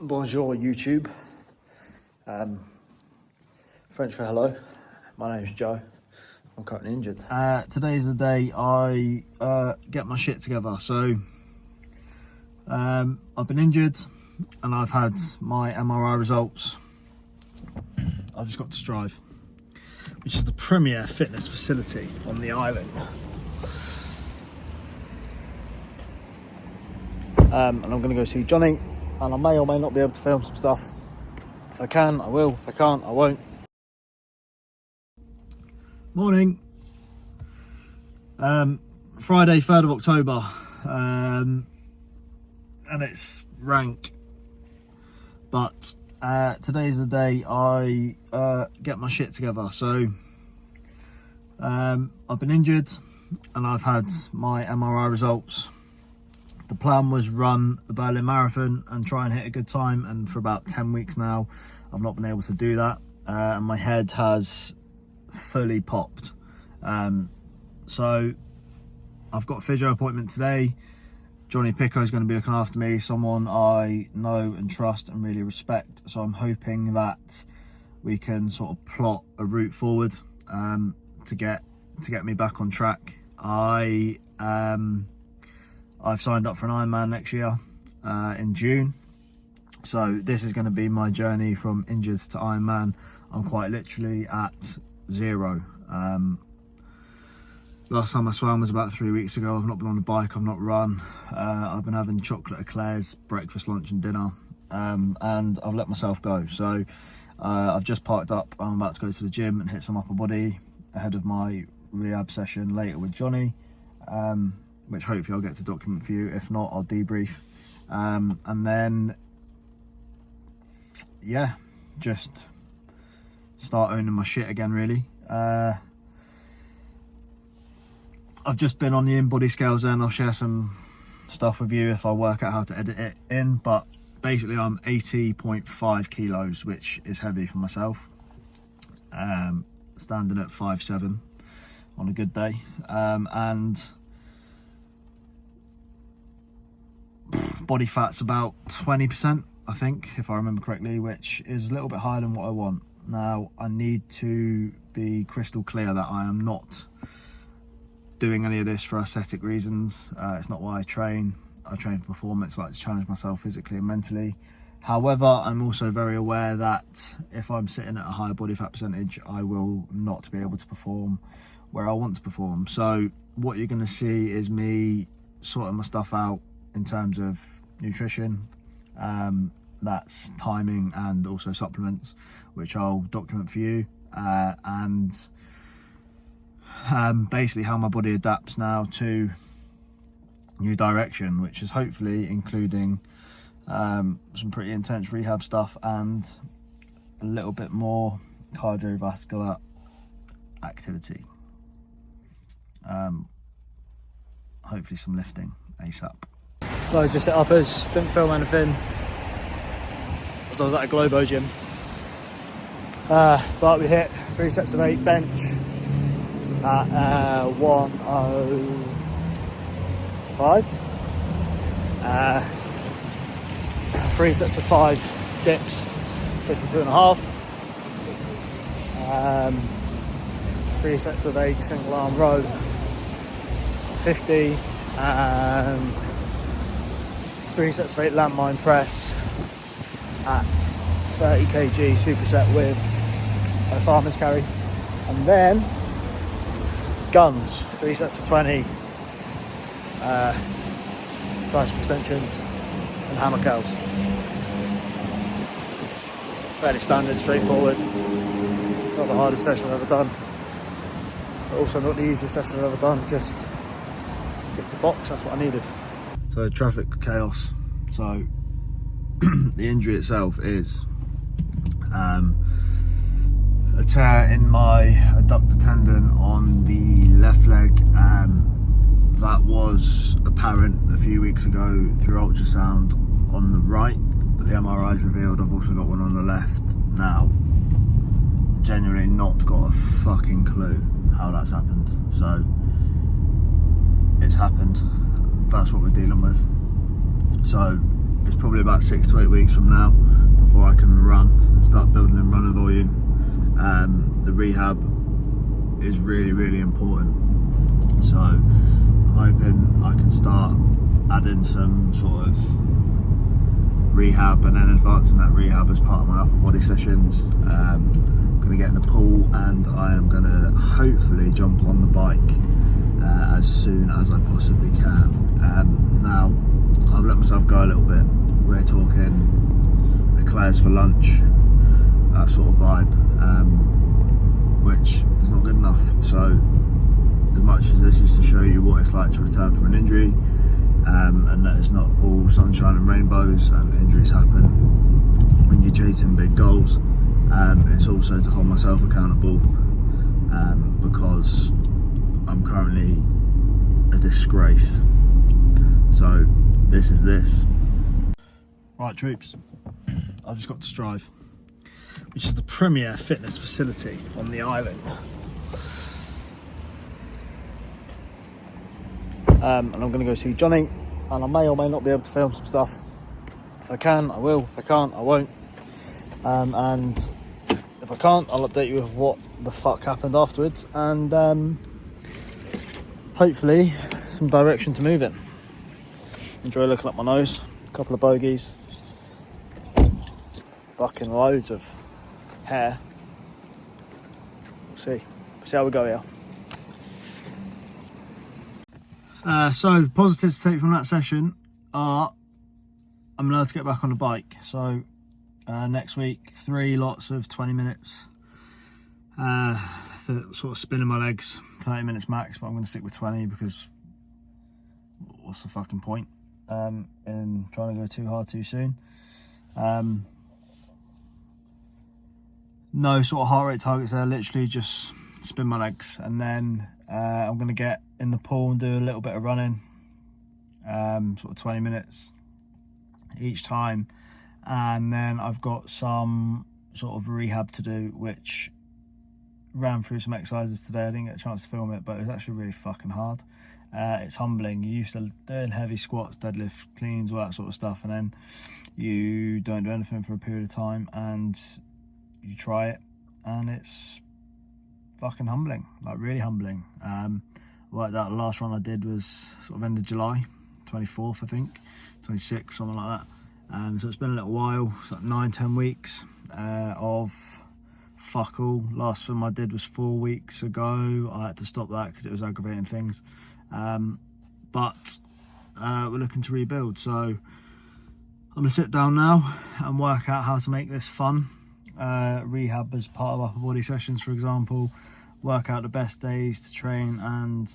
Bonjour YouTube, French for hello. My name's Joe. I'm currently injured. Today's the day I get my shit together. So I've been injured and I've had my MRI results. I've just got to Strive, which is the premier fitness facility on the island. And I'm going to go see Johnny, and I may or may not be able to film some stuff. If I can, I will. If I can't, I won't. Morning. Friday, 3rd of October, and it's rank. But today's the day I get my shit together. So I've been injured and I've had my MRI results. The plan was run the Berlin Marathon and try and hit a good time, and for about 10 weeks now I've not been able to do that, and my head has fully popped. So I've got a physio appointment today. Johnny Pico is going to be looking after me, someone I know and trust and really respect, so I'm hoping that we can sort of plot a route forward to get me back on track. I've signed up for an IRONMAN next year in June. So this is going to be my journey from injured to IRONMAN. I'm quite literally at zero. Last time I swam was about 3 weeks ago. I've not been on a bike, I've not run. I've been having chocolate eclairs, breakfast, lunch and dinner. And I've let myself go. So I've just parked up. I'm about to go to the gym and hit some upper body ahead of my rehab session later with Johnny. Which hopefully I'll get to document for you. If not, I'll debrief. And then, yeah, just start owning my shit again, really. I've just been on the in-body scales then. I'll share some stuff with you if I work out how to edit it in. But basically I'm 80.5 kilos, which is heavy for myself. Standing at 5'7" on a good day. And body fat's about 20%, I think, if I remember correctly, which is a little bit higher than what I want. Now, I need to be crystal clear that I am not doing any of this for aesthetic reasons. It's not why I train. I train for performance. I like to challenge myself physically and mentally. However, I'm also very aware that if I'm sitting at a higher body fat percentage, I will not be able to perform where I want to perform. So what you're going to see is me sorting my stuff out in terms of nutrition, that's timing and also supplements, which I'll document for you, and basically how my body adapts now to new direction, which is hopefully including some pretty intense rehab stuff and a little bit more cardiovascular activity, hopefully some lifting ASAP. So just set uppers, didn't film anything. I was at a Globo gym. But we hit 3 sets of 8 bench at 105. 3 sets of 5 dips, 52.5. 3 sets of 8 single arm row, 50, and 3 sets of 8 landmine press at 30 kg superset with a farmer's carry, and then guns, 3 sets of 20 tricep extensions and hammer curls. Fairly standard, straightforward. Not the hardest session I've ever done, but also not the easiest session I've ever done. Just tick the box, that's what I needed. So traffic chaos. So the injury itself is a tear in my adductor tendon on the left leg. That was apparent a few weeks ago through ultrasound on the right, but the MRI's revealed I've also got one on the left now. Genuinely not got a fucking clue how that's happened. So it's happened. That's what we're dealing with. So it's probably about 6 to 8 weeks from now before I can run and start building in running volume. The rehab is really, really important. So I'm hoping I can start adding some sort of rehab and then advancing that rehab as part of my upper body sessions. I'm going to get in the pool and I am going to hopefully jump on the bike as soon as I possibly can. Now I've let myself go a little bit. We're talking eclairs for lunch, that sort of vibe, which is not good enough. So as much as this is to show you what it's like to return from an injury, and that it's not all sunshine and rainbows and injuries happen when you're chasing big goals, it's also to hold myself accountable, because I'm currently a disgrace. So this is this. Right, troops, I've just got to Strive, which is the premier fitness facility on the island. And I'm going to go see Johnny, and I may or may not be able to film some stuff. If I can, I will. If I can't, I won't. And if I can't, I'll update you with what the fuck happened afterwards, and hopefully some direction to move in. Enjoy looking at my nose. A couple of bogies. Fucking loads of hair. We'll see how we go here. So positives to take from that session are I'm allowed to get back on the bike. So next week, 3 lots of 20 minutes, sort of spinning my legs, 30 minutes max, but I'm going to stick with 20 because what's the fucking point in trying to go too hard too soon. No sort of heart rate targets there, literally just spin my legs, and then I'm going to get in the pool and do a little bit of running, sort of 20 minutes each time, and then I've got some sort of rehab to do, which ran through some exercises today. I didn't get a chance to film it, but it was actually really fucking hard. It's humbling. You're used to doing heavy squats, deadlift, cleans, all that sort of stuff, and then you don't do anything for a period of time and you try it and it's fucking humbling, like really humbling. Like that last run I did was sort of end of July, 24th I think, 26th, something like that. So it's been a little while. It's like 9-10 weeks of fuck all. Last film I did was 4 weeks ago. I had to stop that because it was aggravating things, but we're looking to rebuild. So I'm gonna sit down now and work out how to make this fun. Rehab as part of upper body sessions, for example, work out the best days to train and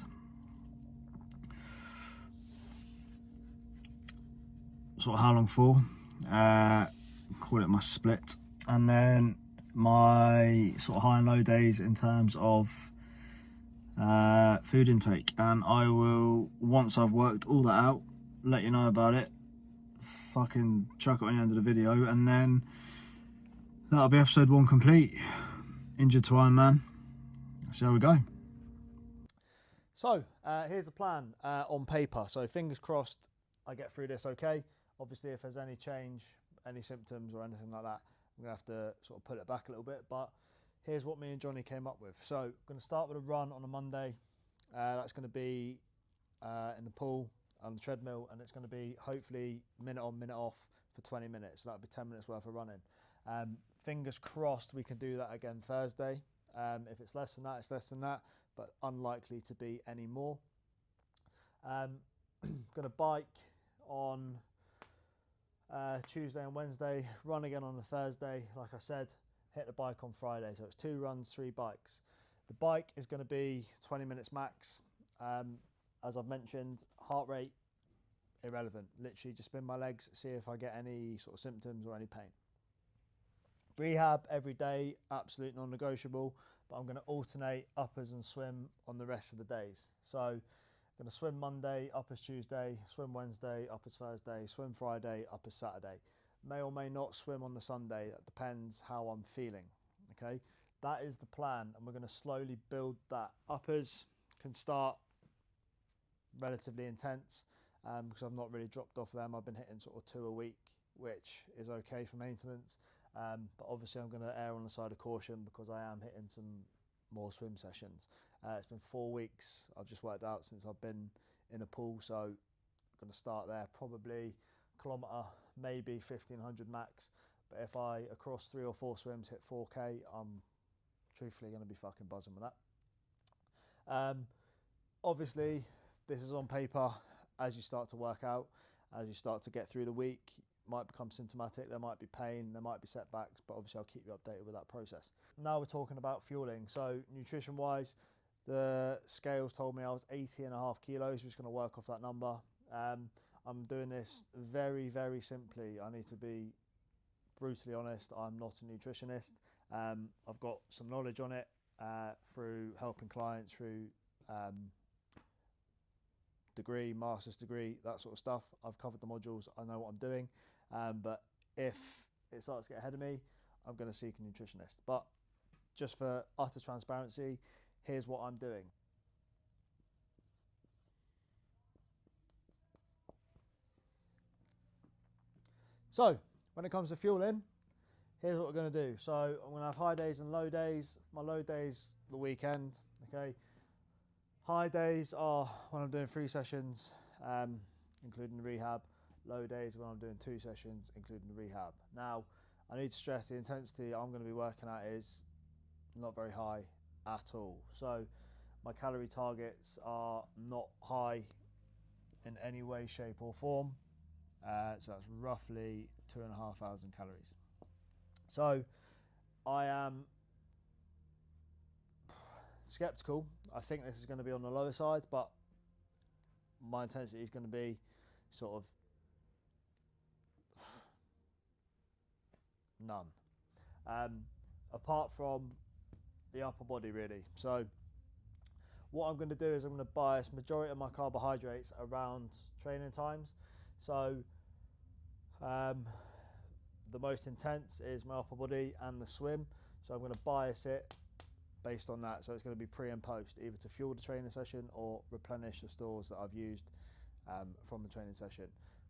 sort of how long for, call it my split, and then my sort of high and low days in terms of food intake, and I will, once I've worked all that out, let you know about it, fucking chuck it on the end of the video, and then that'll be episode 1 complete. Injured to IRONMAN. So there we go. So here's the plan on paper. So fingers crossed I get through this okay. Obviously if there's any change, any symptoms or anything like that, I'm going to have to sort of pull it back a little bit. But here's what me and Johnny came up with. So I'm going to start with a run on a Monday. That's going to be in the pool, on the treadmill, and it's going to be hopefully minute on, minute off for 20 minutes. So that'll be 10 minutes worth of running. Fingers crossed we can do that again Thursday. If it's less than that, it's less than that, but unlikely to be any more. Gonna bike on Tuesday and Wednesday, run again on a Thursday. Like I said, hit the bike on Friday. So it's 2 runs, 3 bikes. The bike is going to be 20 minutes max. As I've mentioned, heart rate irrelevant. Literally just spin my legs, see if I get any sort of symptoms or any pain. Rehab every day, absolute non-negotiable, but I'm going to alternate uppers and swim on the rest of the days. So I'm going to swim Monday, uppers Tuesday, swim Wednesday, uppers Thursday, swim Friday, uppers Saturday. May or may not swim on the Sunday, that depends how I'm feeling, okay? That is the plan, and we're going to slowly build that. Uppers can start relatively intense because I've not really dropped off them. I've been hitting sort of 2 a week which is okay for maintenance. But obviously I'm going to err on the side of caution because I am hitting some more swim sessions. It's been 4 weeks I've just worked out since I've been in a pool, so I'm going to start there, probably kilometre, maybe 1500 max. But if I across 3 or 4 swims hit 4k, I'm truthfully going to be fucking buzzing with that. Obviously this is on paper. As you start to work out, as you start to get through the week, might become symptomatic, there might be pain, there might be setbacks, but obviously I'll keep you updated with that process. Now we're talking about fueling. So nutrition wise, the scales told me I was 80.5 kilos. We're just going to work off that number. I'm doing this very, very simply. I need to be brutally honest, I'm not a nutritionist. I've got some knowledge on it through helping clients through degree, master's degree, that sort of stuff. I've covered the modules, I know what I'm doing, but if it starts to get ahead of me, I'm going to seek a nutritionist. But just for utter transparency, here's what I'm doing. So when it comes to fueling, here's what we're going to do. So I'm going to have high days and low days. My low days the weekend, okay. High days are when I'm doing 3 sessions, including the rehab. Low days when I'm doing 2 sessions, including the rehab. Now, I need to stress the intensity I'm going to be working at is not very high at all. So my calorie targets are not high in any way, shape or form. So that's roughly 2,500 calories. So I am skeptical. I think this is going to be on the lower side, but my intensity is going to be sort of none, apart from the upper body really. So what I'm going to do is I'm going to bias majority of my carbohydrates around training times. So the most intense is my upper body and the swim, so I'm going to bias it based on that. So it's going to be pre and post, either to fuel the training session or replenish the stores that I've used from the training session.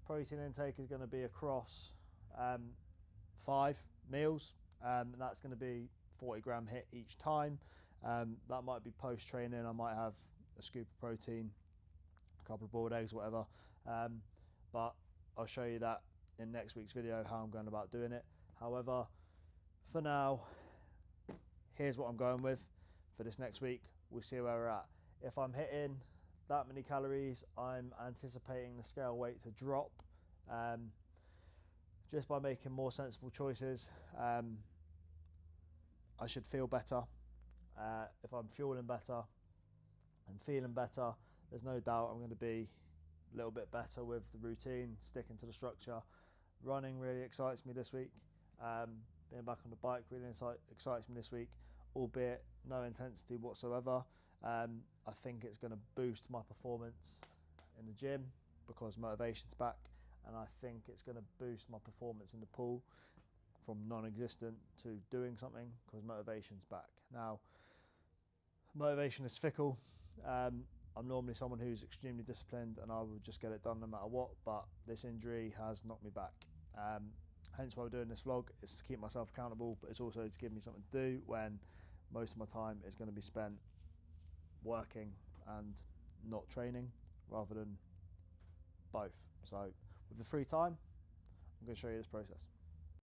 Protein intake is going to be across 5 meals, and that's going to be 40 gram hit each time. That might be post training. I might have a scoop of protein, a couple of boiled eggs, whatever, but I'll show you that in next week's video how I'm going about doing it. However, for now, here's what I'm going with for this next week. We'll see where we're at. If I'm hitting that many calories, I'm anticipating the scale weight to drop just by making more sensible choices. I should feel better. If I'm fueling better and feeling better, there's no doubt I'm going to be a little bit better with the routine, sticking to the structure. Running really excites me this week. Being back on the bike really excites me this week, albeit no intensity whatsoever. I think it's going to boost my performance in the gym because motivation's back, and I think it's going to boost my performance in the pool from non-existent to doing something because motivation's back. Now, motivation is fickle. I'm normally someone who's extremely disciplined and I will just get it done no matter what, but this injury has knocked me back. Hence why we're doing this vlog, is to keep myself accountable, but it's also to give me something to do when most of my time is going to be spent working and not training, rather than both. So with the free time, I'm going to show you this process.